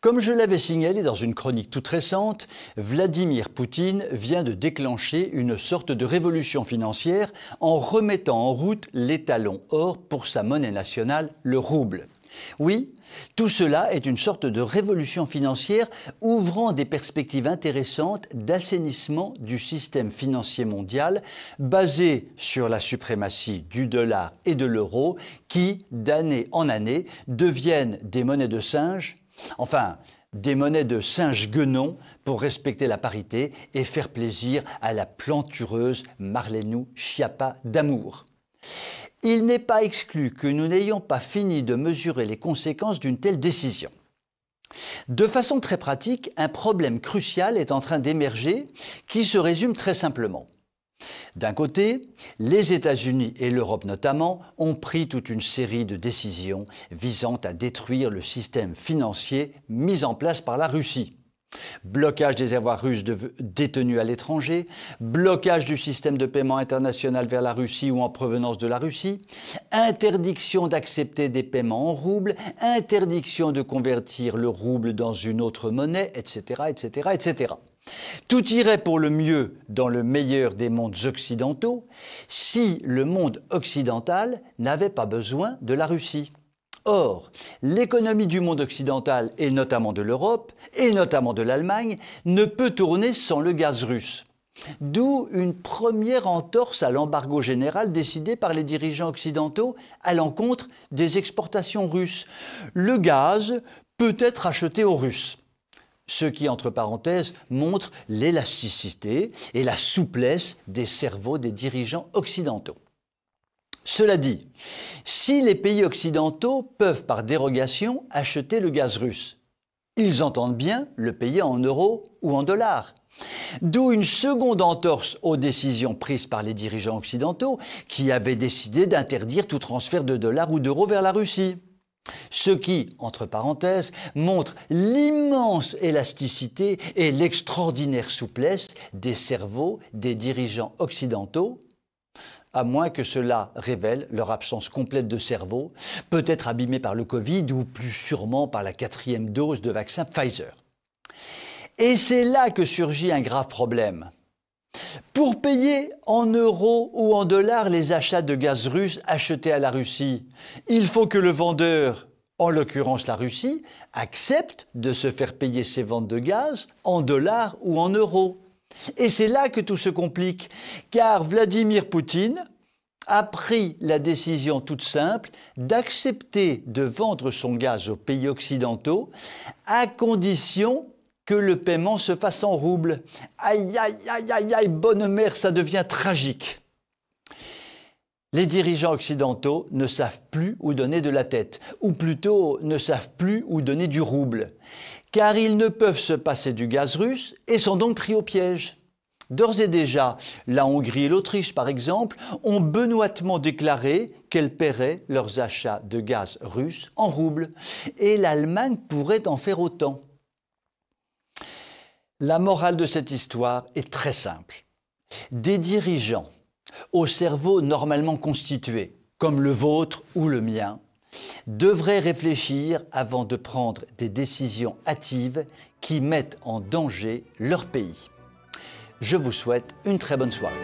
Comme je l'avais signalé dans une chronique toute récente, Vladimir Poutine vient de déclencher une sorte de révolution financière en remettant en route l'étalon or pour sa monnaie nationale, le rouble. Oui, tout cela est une sorte de révolution financière ouvrant des perspectives intéressantes d'assainissement du système financier mondial basé sur la suprématie du dollar et de l'euro qui, d'année en année, deviennent des monnaies de singe, enfin, des monnaies de singe guenon pour respecter la parité et faire plaisir à la plantureuse Marlène Schiappa d'amour. Il n'est pas exclu que nous n'ayons pas fini de mesurer les conséquences d'une telle décision. De façon très pratique, un problème crucial est en train d'émerger qui se résume très simplement. D'un côté, les États-Unis et l'Europe notamment ont pris toute une série de décisions visant à détruire le système financier mis en place par la Russie. Blocage des avoirs russes détenus à l'étranger, blocage du système de paiement international vers la Russie ou en provenance de la Russie, interdiction d'accepter des paiements en roubles, interdiction de convertir le rouble dans une autre monnaie, etc., etc., etc. Tout irait pour le mieux dans le meilleur des mondes occidentaux si le monde occidental n'avait pas besoin de la Russie. Or, l'économie du monde occidental, et notamment de l'Europe, et notamment de l'Allemagne, ne peut tourner sans le gaz russe. D'où une première entorse à l'embargo général décidé par les dirigeants occidentaux à l'encontre des exportations russes. Le gaz peut être acheté aux Russes. Ce qui, entre parenthèses, montre l'élasticité et la souplesse des cerveaux des dirigeants occidentaux. Cela dit, si les pays occidentaux peuvent par dérogation acheter le gaz russe, ils entendent bien le payer en euros ou en dollars. D'où une seconde entorse aux décisions prises par les dirigeants occidentaux qui avaient décidé d'interdire tout transfert de dollars ou d'euros vers la Russie. Ce qui, entre parenthèses, montre l'immense élasticité et l'extraordinaire souplesse des cerveaux des dirigeants occidentaux, à moins que cela révèle leur absence complète de cerveau, peut-être abîmée par le Covid ou plus sûrement par la 4e dose de vaccin Pfizer. Et c'est là que surgit un grave problème. Pour payer en euros ou en dollars les achats de gaz russe achetés à la Russie, il faut que le vendeur, en l'occurrence la Russie, accepte de se faire payer ses ventes de gaz en dollars ou en euros. Et c'est là que tout se complique, car Vladimir Poutine a pris la décision toute simple d'accepter de vendre son gaz aux pays occidentaux à condition que le paiement se fasse en roubles. Aïe, aïe, aïe, aïe, aïe, bonne mère, ça devient tragique. Les dirigeants occidentaux ne savent plus où donner de la tête, ou plutôt ne savent plus où donner du rouble, car ils ne peuvent se passer du gaz russe et sont donc pris au piège. D'ores et déjà, la Hongrie et l'Autriche, par exemple, ont benoîtement déclaré qu'elles paieraient leurs achats de gaz russe en roubles, et l'Allemagne pourrait en faire autant. La morale de cette histoire est très simple. Des dirigeants au cerveau normalement constitué, comme le vôtre ou le mien, devraient réfléchir avant de prendre des décisions hâtives qui mettent en danger leur pays. Je vous souhaite une très bonne soirée.